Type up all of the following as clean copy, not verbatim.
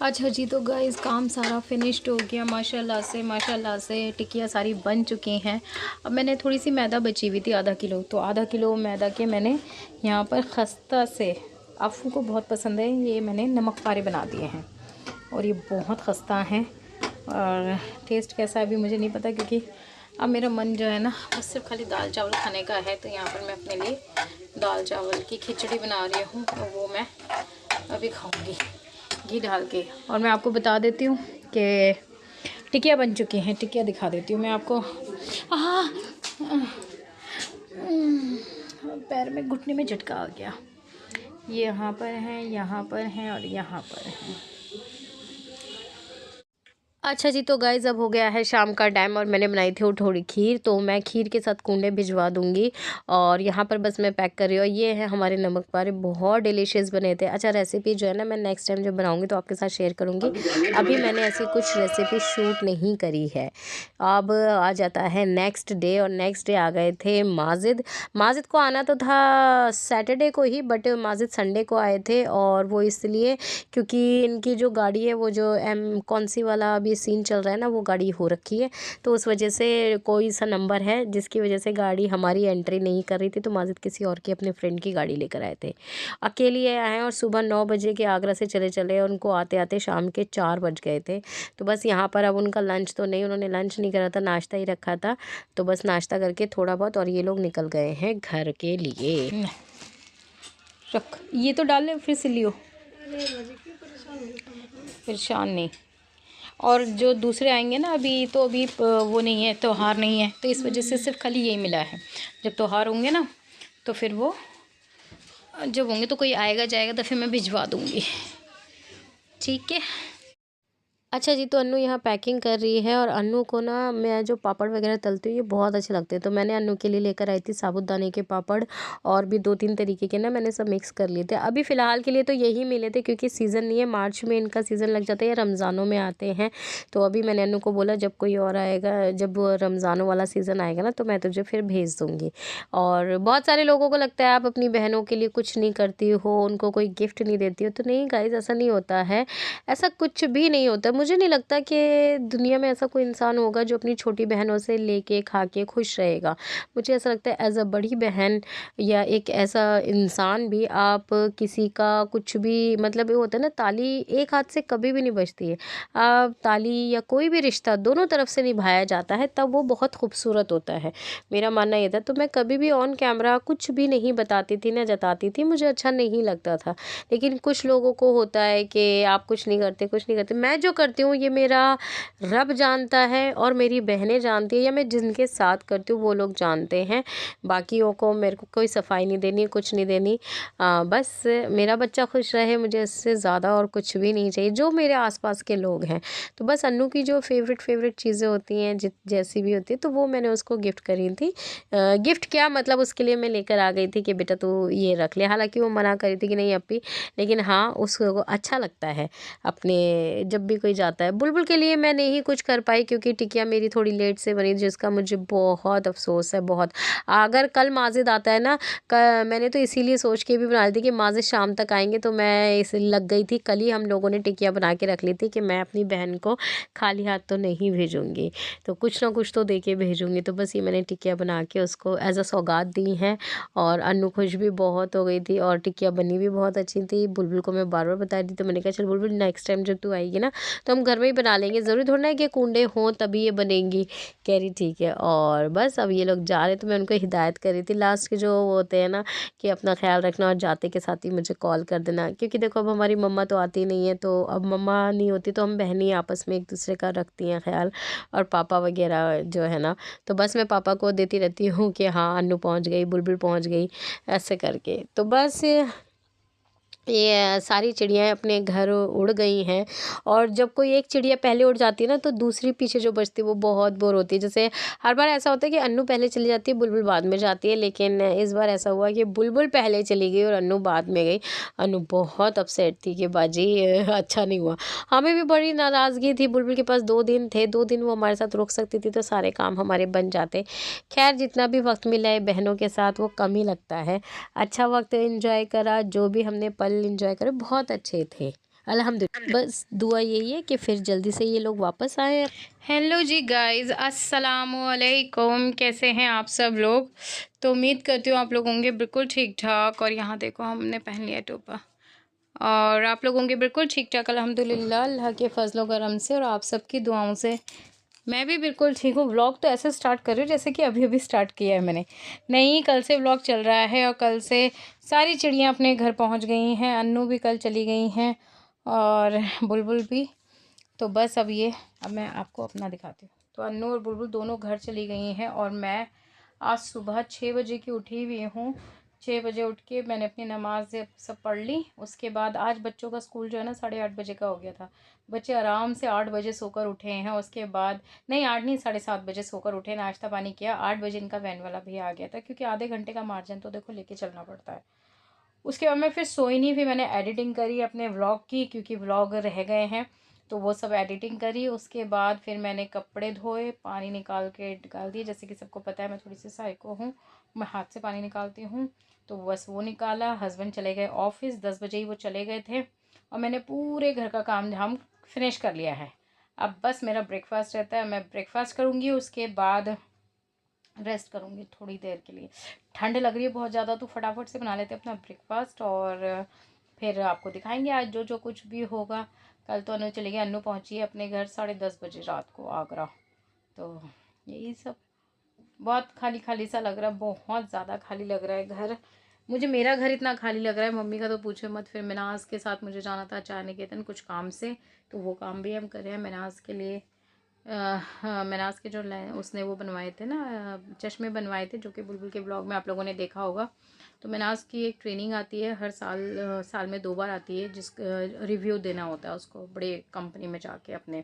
अच्छा जी, तो गाइस काम सारा फिनिश्ड हो गया माशाल्लाह से टिक्कियाँ सारी बन चुकी हैं। अब मैंने थोड़ी सी मैदा बची हुई थी आधा किलो, तो आधा किलो मैदा के मैंने यहाँ पर खस्ता से, अफ़ू को बहुत पसंद है, ये मैंने नमक पारे बना दिए हैं और ये बहुत खस्ता हैं। और टेस्ट कैसा है अभी मुझे नहीं पता, क्योंकि अब मेरा मन जो है ना बस सिर्फ खाली दाल चावल खाने का है। तो यहाँ पर मैं अपने लिए दाल चावल की खिचड़ी बना रही हूँ, तो वो मैं अभी खाऊंगी घी डाल के। और मैं आपको बता देती हूँ कि टिकिया बन चुकी हैं, टिकिया दिखा देती हूँ मैं आपको। पैर में घुटने में झटका आ गया। ये यहाँ पर हैं, यहाँ पर हैं और यहाँ पर हैं। अच्छा जी, तो गाइज़ अब हो गया है शाम का टाइम और मैंने बनाई थी वो थोड़ी खीर, तो मैं खीर के साथ कूंडे भिजवा दूंगी। और यहाँ पर बस मैं पैक कर रही हूँ। ये है हमारे नमक पारे, बहुत डिलीशियस बने थे। अच्छा, रेसिपी जो है ना मैं नेक्स्ट टाइम जब बनाऊंगी तो आपके साथ शेयर करूंगी। अभी मैंने ऐसी कुछ रेसिपी शूट नहीं करी है। अब आ जाता है नेक्स्ट डे, और नेक्स्ट डे आ गए थे माजिद। माजिद को आना तो था सैटरडे को ही, बट माजिद संडे को आए थे। और वो इसलिए क्योंकि इनकी जो गाड़ी है वो जो कौन सी वाला अभी सीन चल रहा है ना, वो गाड़ी हो रखी है, तो उस वजह से कोई सा नंबर है जिसकी वजह से गाड़ी हमारी एंट्री नहीं कर रही थी। तो माजिद किसी और की अपने फ्रेंड की गाड़ी लेकर आए थे, अकेले आए हैं। और सुबह 9 बजे के आगरा से चले चले, उनको आते आते शाम के 4 बज गए थे। तो बस यहाँ पर अब उनका लंच तो नहीं, उन्होंने लंच नहीं करा था, नाश्ता ही रखा था। तो बस नाश्ता करके थोड़ा बहुत, और ये लोग निकल गए हैं घर के लिए। रख, ये तो डाल ले फिर से लियो, परेशान नहीं। और जो दूसरे आएंगे ना अभी, तो अभी वो नहीं है, त्योहार नहीं है, तो इस वजह से सिर्फ खाली यही मिला है। जब त्योहार होंगे ना तो फिर वो जब होंगे तो कोई आएगा जाएगा तो फिर मैं भिजवा दूँगी, ठीक है। अच्छा जी, तो अन्नू यहाँ पैकिंग कर रही है। और अन्नू को ना मैं जो पापड़ वगैरह तलती हूँ ये बहुत अच्छे लगते हैं, तो मैंने अन्नू के लिए लेकर आई थी साबुदाने के पापड़, और भी 2-3 तरीके के ना मैंने सब मिक्स कर लिए थे। अभी फ़िलहाल के लिए तो यही मिले थे, क्योंकि सीज़न नहीं है, मार्च में इनका सीज़न लग जाता है या रमज़ानों में आते हैं। तो अभी मैंने अन्नू को बोला जब कोई और आएगा, जब रमज़ानों वाला सीज़न आएगा ना, तो मैं तुझे फिर भेज दूँगी। और बहुत सारे लोगों को लगता है आप अपनी बहनों के लिए कुछ नहीं करती हो, उनको कोई गिफ्ट नहीं देती हो, तो नहीं गाइज़, ऐसा नहीं होता है, ऐसा कुछ भी नहीं होता। मुझे नहीं लगता कि दुनिया में ऐसा कोई इंसान होगा जो अपनी छोटी बहनों से लेके खा के खुश रहेगा। मुझे ऐसा लगता है एज़ अ बड़ी बहन या एक ऐसा इंसान भी, आप किसी का कुछ भी, मतलब ये होता है ना, ताली एक हाथ से कभी भी नहीं बजती है। आप ताली या कोई भी रिश्ता दोनों तरफ से निभाया जाता है, तब वो बहुत खूबसूरत होता है। मेरा मानना ये था। तो मैं कभी भी ऑन कैमरा कुछ भी नहीं बताती थी ना जताती थी, मुझे अच्छा नहीं लगता था। लेकिन कुछ लोगों को होता है कि आप कुछ नहीं करते, कुछ नहीं करते। मैं जो करती हूँ ये मेरा रब जानता है, और मेरी बहनें जानती है, या मैं जिनके साथ करती हूँ वो लोग जानते हैं। बाकियों को मेरे को कोई सफाई नहीं देनी, कुछ नहीं देनी। बस मेरा बच्चा खुश रहे, मुझे इससे ज़्यादा और कुछ भी नहीं चाहिए, जो मेरे आसपास के लोग हैं। तो बस अन्नू की जो फेवरेट चीज़ें होती हैं, जैसी भी होती है, तो वो मैंने उसको गिफ्ट करी थी। गिफ्ट क्या, मतलब उसके लिए मैं लेकर आ गई थी कि बेटा तू ये रख ले। हालांकि वो मना करी थी कि नहीं अप्पी, लेकिन हाँ उसको अच्छा लगता है अपने, जब भी कोई जाता है। बुलबुल के लिए मैं नहीं कुछ कर पाई, क्योंकि टिकिया मेरी थोड़ी लेट से बनी, जिसका मुझे बहुत अफसोस है, बहुत। अगर कल माजिद आता है ना, मैंने तो इसीलिए सोच के भी बना ली थी कि माजिद शाम तक आएंगे, तो मैं इस लग गई थी। कल ही हम लोगों ने टिकिया बना के रख ली थी कि मैं अपनी बहन को खाली हाथ तो नहीं भेजूँगी, तो कुछ ना कुछ तो दे के भेजूँगी। तो बस ये मैंने टिकिया बना के उसको एज अ सौगात दी हैं। और अन्नू खुश भी बहुत हो गई थी, और टिकिया बनी भी बहुत अच्छी थी। बुलबुल को मैं बार बार बता रही थी, तो मैंने कहा चल बुलबुल नेक्स्ट टाइम जब तू आएगी ना तो हम घर में ही बना लेंगे, ज़रूरी थोड़ा ना है कि कूंडे हों तभी ये बनेंगी। कह रही ठीक है। और बस अब ये लोग जा रहे, तो मैं उनको हिदायत कर रही थी लास्ट के जो वो होते हैं ना, कि अपना ख्याल रखना और जाते के साथ ही मुझे कॉल कर देना। क्योंकि देखो अब हमारी मम्मा तो आती नहीं है, तो अब मम्मा नहीं होती तो हम बहनें आपस में एक दूसरे का रखती हैं ख्याल, और पापा वगैरह जो है ना, तो बस मैं पापा को देती रहती हूँ कि हाँ अन्नू पहुँच गई, बुलबुल पहुँच गई, ऐसे करके। तो बस ये सारी चिड़ियाँ अपने घर उड़ गई हैं। और जब कोई एक चिड़िया पहले उड़ जाती है ना, तो दूसरी पीछे जो बचती है वो बहुत बोर होती है। जैसे हर बार ऐसा होता है कि अन्नू पहले चली जाती है, बुलबुल बाद में जाती है, लेकिन इस बार ऐसा हुआ कि बुलबुल पहले चली गई और अन्नू बाद में गई। अन्नू बहुत अपसेट थी कि बाजी अच्छा नहीं हुआ। हमें भी बड़ी नाराज़गी थी। बुलबुल के पास 2 दिन थे, 2 दिन वो हमारे साथ रुक सकती थी, तो सारे काम हमारे बन जाते। खैर जितना भी वक्त मिला है बहनों के साथ वो कम ही लगता है। अच्छा वक्त एंजॉय करा, जो भी हमने पल एंजॉय करे बहुत अच्छे थे। अल्हम्दुलिल्लाह। बस दुआ यही है कि फिर जल्दी से ये लोग वापस आए। हेलो जी गाइस, अस्सलामुअलैकुम। कैसे हैं आप सब लोग? तो उम्मीद करती हूँ आप लोग होंगे बिल्कुल ठीक ठाक। और यहाँ देखो हमने पहन लिया टोपा, और आप लोग होंगे बिल्कुल ठीक ठाक अल्हम्दुलिल्लाह, अल्लाह के फजल व करम से और आप सबकी दुआओं से मैं भी बिल्कुल ठीक हूँ। व्लॉग तो ऐसे स्टार्ट कर रही हूँ जैसे कि अभी अभी स्टार्ट किया है मैंने। नहीं, कल से व्लॉग चल रहा है और कल से सारी चिड़ियाँ अपने घर पहुँच गई हैं। अन्नू भी कल चली गई हैं और बुलबुल भी। तो बस अब मैं आपको अपना दिखाती हूँ। तो अन्नू और बुलबुल दोनों घर चली गई हैं और मैं आज सुबह 6 बजे की उठी हुई हूँ। 6 बजे उठ के मैंने अपनी नमाज सब पढ़ ली। उसके बाद आज बच्चों का स्कूल जो है ना 8:30 बजे का हो गया था। बच्चे आराम से 8 बजे सोकर उठे हैं। उसके बाद नहीं, 8 नहीं, 7:30 बजे सोकर उठे, नाश्ता पानी किया। 8 बजे इनका वैन वाला भी आ गया था, क्योंकि आधे घंटे का मार्जिन तो देखो लेके चलना पड़ता है। उसके बाद मैं फिर सोई नहीं, फिर मैंने एडिटिंग करी अपने व्लॉग की, क्योंकि व्लॉग रह गए हैं तो वो सब एडिटिंग करी। उसके बाद फिर मैंने कपड़े धोए, पानी निकाल दिए। जैसे कि सबको पता है मैं थोड़ी सी साइको हूँ, मैं हाथ से पानी निकालती हूँ। तो बस वो निकाला। हस्बैंड चले गए ऑफिस, 10 बजे ही वो चले गए थे। और मैंने पूरे घर का काम धाम फिनिश कर लिया है। अब बस मेरा ब्रेकफास्ट रहता है, मैं ब्रेकफास्ट करूँगी, उसके बाद रेस्ट करूँगी थोड़ी देर के लिए। ठंड लग रही है बहुत ज़्यादा, तो फटाफट से बना लेते हैं अपना ब्रेकफास्ट और फिर आपको दिखाएंगे आज जो जो कुछ भी होगा। कल तो अनु चली गई, अनु पहुँची है अपने घर 10:30 बजे रात को आगरा। तो यही सब, बहुत खाली खाली सा लग रहा है, बहुत ज़्यादा खाली लग रहा है घर। मुझे मेरा घर इतना खाली लग रहा है, मम्मी का तो पूछो मत। फिर मिनाज के साथ मुझे जाना था चाय निकेतन कुछ काम से, तो वो काम भी हम करें मिनाज के लिए। हाँ, मिनाज के जो उसने वो बनवाए थे ना, चश्मे बनवाए थे, जो कि बुलबुल के ब्लॉग में आप लोगों ने देखा होगा। तो मिनाज की एक ट्रेनिंग आती है हर साल, साल में 2 बार आती है, जिस रिव्यू देना होता है उसको बड़े कंपनी में जाके अपने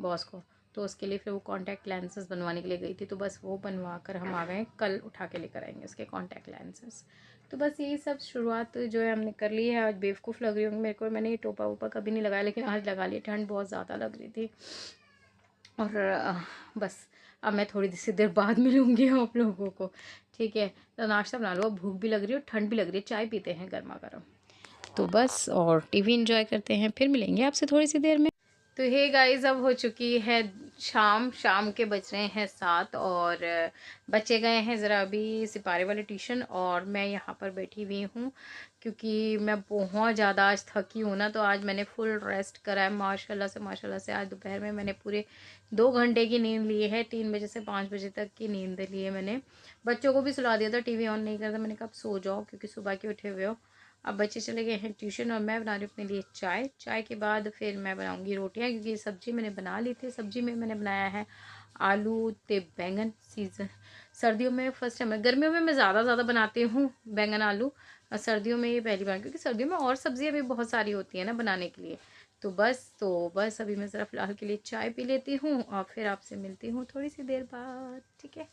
बॉस को। तो उसके लिए फिर वो कॉन्टैक्ट लेंसेज बनवाने के लिए गई थी। तो बस वो बनवा कर हम आ गए, कल उठा के लेकर आएंगे उसके कॉन्टैक्ट लेंसेज। तो बस यही सब शुरुआत जो है हमने कर ली है। आज बेवकूफ़ लग रही हूँ मेरे को, मैंने ये टोपा वोपा कभी नहीं लगाया, लेकिन आज लगा लिया। ठंड बहुत ज़्यादा लग रही थी। और बस अब मैं थोड़ी सी देर बाद मिलूँगी आप लोगों को, ठीक है? तो नाश्ता बना लो, भूख भी लग रही है और ठंड भी लग रही है। चाय पीते हैं गर्मा गर्म। तो बस और टीवी एंजॉय करते हैं, फिर मिलेंगे आपसे थोड़ी सी देर में। तो हे गाइस, अब हो चुकी है शाम के बज रहे हैं 7 और बच्चे गए हैं ज़रा अभी सिपारे वाले ट्यूशन, और मैं यहाँ पर बैठी हुई हूँ क्योंकि मैं बहुत ज़्यादा आज थकी हूँ ना। तो आज मैंने फुल रेस्ट करा है माशाल्लाह से। आज दोपहर में मैंने पूरे 2 घंटे की नींद ली है, 3 बजे से 5 बजे तक की नींद ली है मैंने। बच्चों को भी सुला दिया था, टीवी ऑन नहीं करता, मैंने कहा अब सो जाओ क्योंकि सुबह के उठे हुए हो। अब बच्चे चले गए हैं ट्यूशन और मैं बना रही हूँ अपने लिए चाय। चाय के बाद फिर मैं बनाऊँगी रोटियाँ, क्योंकि सब्ज़ी मैंने बना ली थी। सब्ज़ी में मैंने बनाया है आलू ते बैंगन। सीज़न सर्दियों में फर्स्ट टाइम, गर्मियों में मैं ज़्यादा बनाती हूँ बैंगन आलू, और सर्दियों में ये पहली बार, क्योंकि सर्दियों में और सब्ज़ियाँ भी बहुत सारी होती हैं ना बनाने के लिए। तो बस अभी मैं ज़रा फ़िलहाल के लिए चाय पी लेती हूँ और फिर आपसे मिलती हूँ थोड़ी सी देर बाद, ठीक है?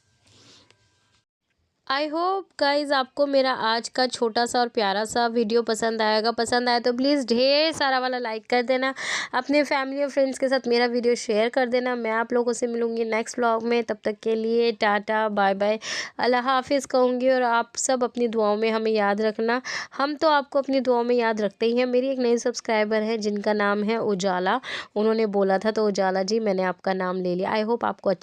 आई होप गाइज़ आपको मेरा आज का छोटा सा और प्यारा सा वीडियो पसंद आएगा। पसंद आए तो प्लीज़ ढेर सारा वाला लाइक कर देना। अपने फैमिली और फ्रेंड्स के साथ मेरा वीडियो शेयर कर देना। मैं आप लोगों से मिलूँगी नेक्स्ट व्लॉग में, तब तक के लिए टाटा बाय बाय, अल्लाह हाफिज़ कहूँगी। और आप सब अपनी दुआओं में हमें याद रखना। हम तो आपको अपनी दुआओं में याद रखते ही हैं। मेरी एक नई सब्सक्राइबर है जिनका नाम है उजाला, उन्होंने बोला था, तो उजाला जी मैंने आपका नाम ले लिया। आई होप आपको अच्छा